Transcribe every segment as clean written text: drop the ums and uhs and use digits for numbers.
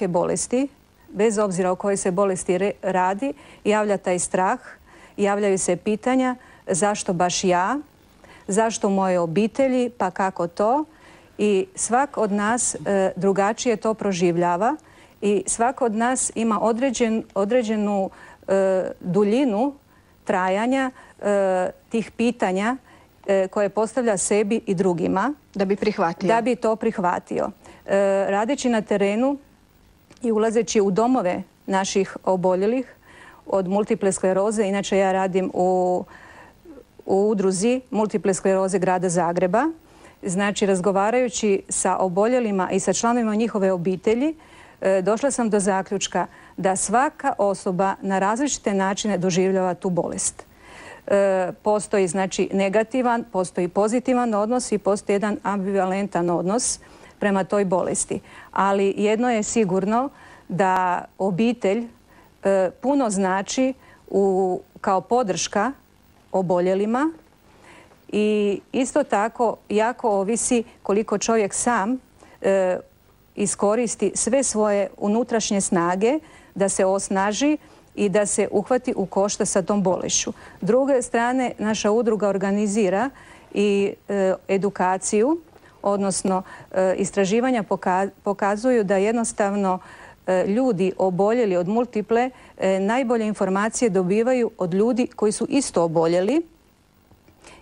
bolesti, bez obzira o kojoj se bolesti radi, javlja taj strah, javljaju se pitanja zašto baš ja, zašto moje obitelji, pa kako to. I svak od nas drugačije to proživljava i svak od nas ima određenu duljinu trajanja tih pitanja koje postavlja sebi i drugima. Da bi prihvatio. Da bi to prihvatio. Radeći na terenu i ulazeći u domove naših oboljelih od multiple skleroze, inače ja radim u udruzi multiple skleroze grada Zagreba, znači razgovarajući sa oboljelima i sa članovima njihove obitelji, došla sam do zaključka da svaka osoba na različite načine doživljava tu bolest. Postoji znači negativan, postoji pozitivan odnos i postoji jedan ambivalentan odnos prema toj bolesti. Ali jedno je sigurno da obitelj puno znači kao podrška oboljelima i isto tako jako ovisi koliko čovjek sam iskoristi sve svoje unutrašnje snage da se osnaži i da se uhvati u koštac sa tom bolešću. S druge strane, naša udruga organizira i edukaciju, odnosno istraživanja pokazuju da jednostavno ljudi oboljeli od multiple najbolje informacije dobivaju od ljudi koji su isto oboljeli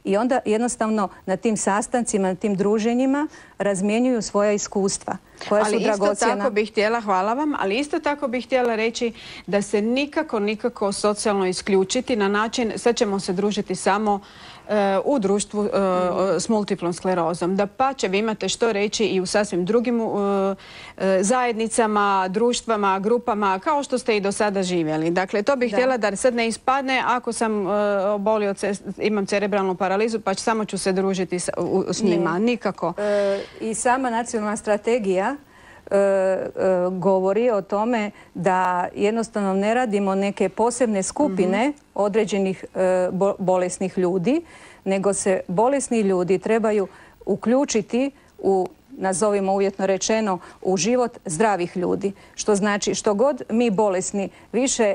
i onda jednostavno na tim sastancima, na tim druženjima razmjenjuju svoja iskustva koja su dragocjena. Ali isto tako bih htjela, hvala vam, ali isto tako bih htjela reći da se nikako socijalno isključiti na način, sad ćemo se družiti samo u društvu s multiplom sklerozom. Da pače, vi imate što reći i u sasvim drugim zajednicama, društvama, grupama, kao što ste i do sada živjeli. Dakle, to bih htjela da sad ne ispadne ako sam obolio, imam cerebralnu paralizu, pa samo ću se družiti s njima. Nikako. I sama nacionalna strategija govori o tome da jednostavno ne radimo neke posebne skupine određenih bolesnih ljudi, nego se bolesni ljudi trebaju uključiti u, nazovimo uvjetno rečeno, u život zdravih ljudi. Što znači što god mi bolesni više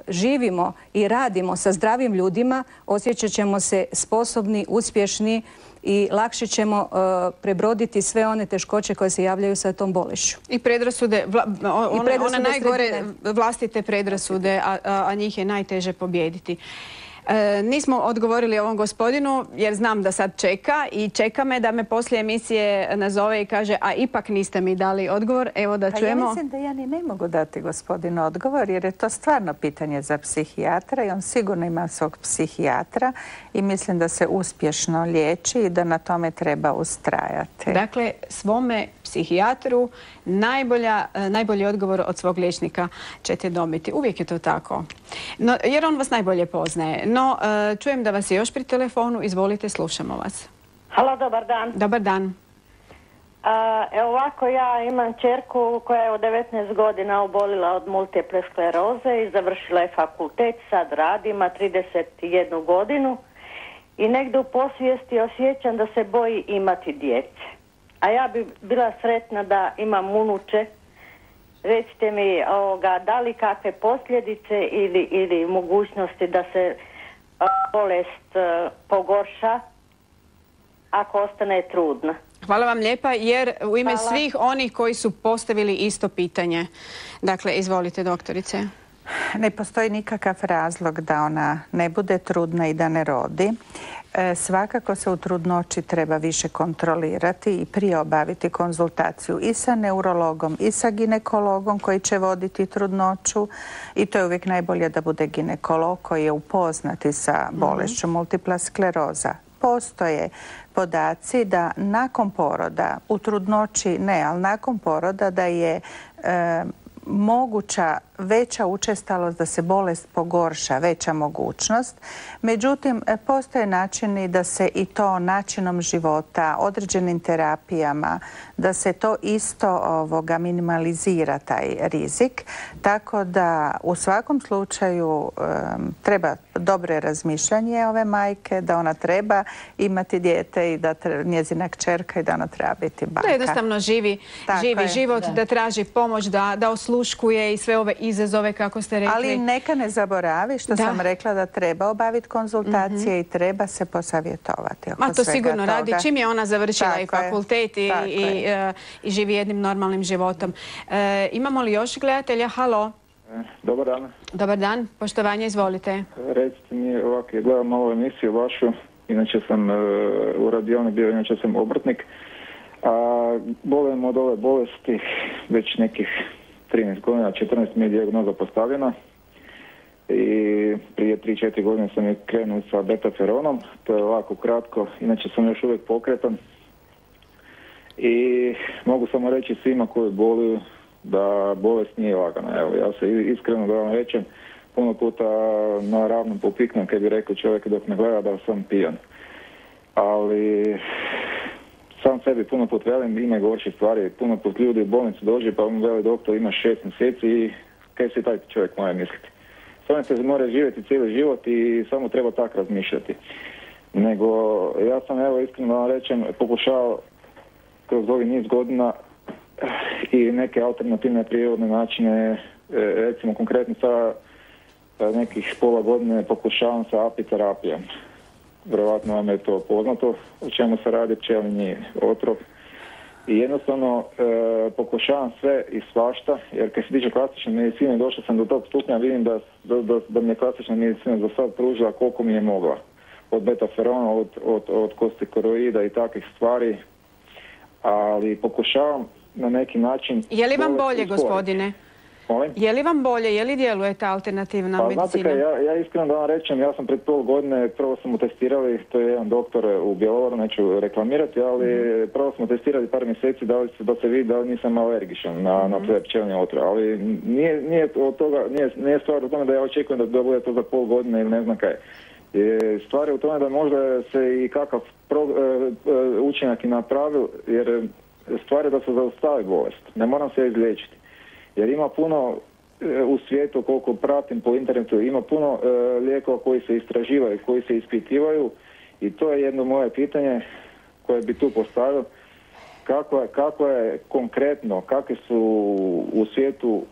živimo i radimo sa zdravim ljudima, osjećat ćemo se sposobni, uspješni i lakše ćemo prebroditi sve one teškoće koje se javljaju sa tom bolešću. I predrasude, one najgore vlastite predrasude, a njih je najteže pobijediti. Nismo odgovorili ovom gospodinu jer znam da sad čeka i čeka me da me poslije emisije nazove i kaže a ipak niste mi dali odgovor. Evo da čujemo. Ja mislim da ja ni ne mogu dati gospodinu odgovor jer je to stvarno pitanje za psihijatra i on sigurno ima svog psihijatra i mislim da se uspješno liječi i da na tome treba ustrajati. Dakle, svome psihijatru najbolji odgovor od svog liječnika ćete dobiti. Uvijek je to tako. No, jer on vas najbolje poznaje. No, čujem da vas je još pri telefonu. Izvolite, slušamo vas. Halo, dobar dan. Dobar dan. Evo ovako, ja imam ćerku koja je od 19 godina obolila od multiple skleroze i završila je fakultet, sad radi, ima 31 godinu i negdje u posvijesti osjećam da se boji imati djece. A ja bi bila sretna da imam unuče. Recite mi da li kakve posljedice ili mogućnosti da se bolest pogorša ako ostane trudna. Hvala vam lijepa jer u ime svih onih koji su postavili isto pitanje. Dakle, izvolite doktorice. Ne postoji nikakav razlog da ona ne bude trudna i da ne rodi. Svakako se u trudnoći treba više kontrolirati i prije obaviti konzultaciju i sa neurologom i sa ginekologom koji će voditi trudnoću i to je uvijek najbolje da bude ginekolog koji je upoznati sa bolešću multipla skleroza. Postoje podaci da nakon poroda, u trudnoći ne, ali nakon poroda da je moguća veća učestalost da se bolest pogorša, veća mogućnost. Međutim, postoje načini da se i to načinom života, određenim terapijama, da se to isto minimalizira taj rizik. Tako da u svakom slučaju treba dobre razmišljanje ove majke, da ona treba imati dijete i da njezina kćerka i da ona treba biti baka. Da jednostavno živi život, da traži pomoć, da osluškuje i sve ove izazove, kako ste rekli. Ali neka ne zaboravi što sam rekla, da treba obaviti konzultacije i treba se posavjetovati oko svega toga. To sigurno radi. Čim je ona završila i fakultet i živi jednim normalnim životom. Imamo li još gledatelja? Halo. Dobar dan. Dobar dan. Poštovanje, izvolite. Recite mi ovako, gledam malo emisiju vašu. Inače sam u radioni bio, inače sam obrtnik. Bolujem od ove bolesti već nekih 13 godina, 14 mi je dijagnoza postavljena i prije 3-4 godine sam je krenuo sa betaferonom, to je ovako kratko, inače sam još uvijek pokretan i mogu samo reći svima koji boluju da bolest nije lagana. Evo, ja se iskreno da vam rečem, puno puta na ravnom popiknem kad bi rekao čovjek dok me gleda da sam pijan. Ali sam sebi puno put velim, ima gorših stvari, puno put ljudi u bolnicu dođe pa mu veli doktor ima 6 mjeseci i kaj si taj čovjek mora misliti. Samo se mora živjeti cijeli život i samo treba tak razmišljati. Nego ja sam, evo iskreno da vam rečem, pokušao kroz ovih niz godina i neke alternativne prirodne načine, recimo konkretno sa nekih pola godine pokušavam sa apiterapijom. Vjerojatno vam je to poznato o čemu se radi, pčelinji otrov. I jednostavno pokušavam sve i svašta, jer kad se tiče klasične medicine došao sam do tog stupnja, vidim da mi je klasična medicina za sad pružila koliko mi je mogla. Od betaferona, od kortikosteroida i takvih stvari, ali pokušavam na neki način... Je li vam bolje, gospodine? Molim? Je li vam bolje, je li djeluje ta alternativna medicina? Znate kaj, ja iskreno da vam rečem, ja sam pred pol godine, prvo smo mu testirali, to je jedan doktor u Bjelovaru, neću reklamirati, ali prvo smo testirali par mjeseci da se vidi da nisam alergičan na te pčelinje otrove, ali nije stvar u tome da ja očekujem da bude to za pol godine ili ne znam kaj. Stvar je u tome da možda se i kakav učinak i napravil, jer stvar je da se zaustavi bolest, ne moram se izliječiti. Jer ima puno u svijetu, koliko pratim po internetu, ima puno lijekova koji se istraživaju, koji se ispitivaju i to je jedno moje pitanje koje bi tu postavio. Kako je konkretno, kakve su u svijetu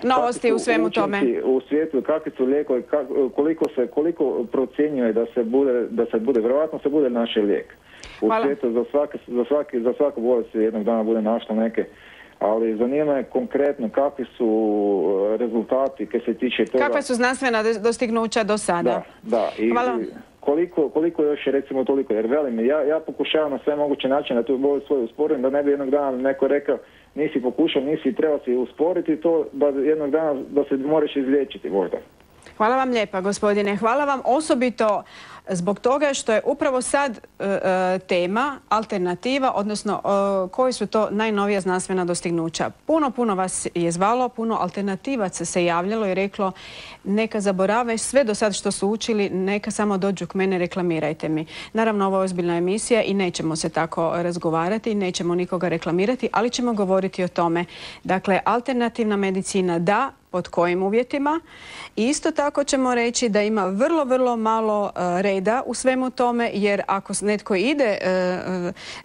novosti u svemu tome? U svijetu, kakvi su lijekovi, koliko procjenjuje da se bude, vjerojatno se bude naš lijek. U svijetu za svaku bolest jednog dana bude našla neke. Ali zanima me konkretno kakvi su rezultati kad se tiče toga... Kakve su znanstvena dostignuća do sada? Da. I koliko još je recimo toliko? Jer velim, ja pokušavam na sve moguće načine da tu bolest svoju usporim, da ne bi jednog dana neko rekao nisi pokušao, treba si usporiti to, da jednog dana da se moraš izliječiti možda. Hvala vam lijepa, gospodine. Hvala vam osobito zbog toga što je upravo sad tema alternativa, odnosno koji su to najnovija znanstvena dostignuća. Puno vas je zvalo, puno alternativaca se javljalo i reklo neka zaborave sve do sad što su učili, neka samo dođu k mene, reklamirajte mi. Naravno, ovo je ozbiljna emisija i nećemo se tako razgovarati, nećemo nikoga reklamirati, ali ćemo govoriti o tome. Dakle, alternativna medicina da, pod kojim uvjetima. I isto tako ćemo reći da ima vrlo malo reda u svemu tome, jer ako netko ide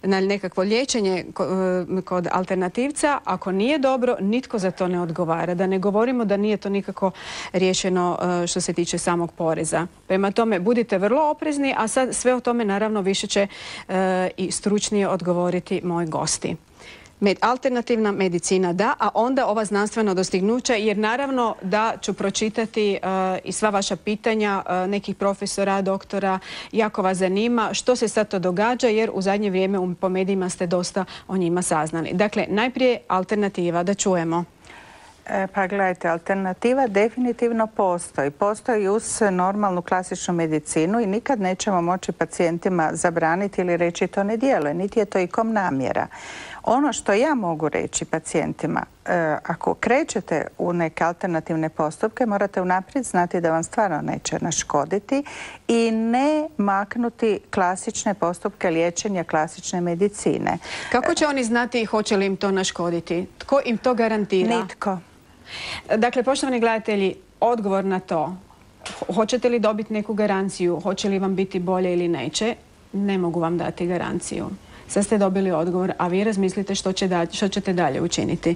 na nekakvo liječenje kod alternativca, ako nije dobro, nitko za to ne odgovara. Da ne govorimo da nije to nikako riješeno što se tiče samog poreza. Prema tome, budite vrlo oprezni, a sad sve o tome naravno više će i stručnije odgovoriti moji gosti. Alternativna medicina da, a onda ova znanstvena dostignuća, jer naravno da ću pročitati i sva vaša pitanja nekih profesora, doktora, jako vas zanima što se sad to događa, jer u zadnje vrijeme po medijima ste dosta o njima saznali. Dakle, najprije alternativa, da čujemo. Pa gledajte, alternativa definitivno postoji. Postoji uz normalnu klasičnu medicinu i nikad nećemo moći pacijentima zabraniti ili reći to ne djeluje, niti je to ikom namjera. Ono što ja mogu reći pacijentima, ako krećete u neke alternativne postupke, morate unaprijed znati da vam stvarno neće naškoditi i ne maknuti klasične postupke liječenja, klasične medicine. Kako će oni znati hoće li im to naškoditi? Tko im to garantira? Nitko. Dakle, poštovani gledatelji, odgovor na to, hoćete li dobiti neku garanciju, hoće li vam biti bolje ili neće, ne mogu vam dati garanciju. Sad ste dobili odgovor, a vi razmislite što ćete dalje učiniti.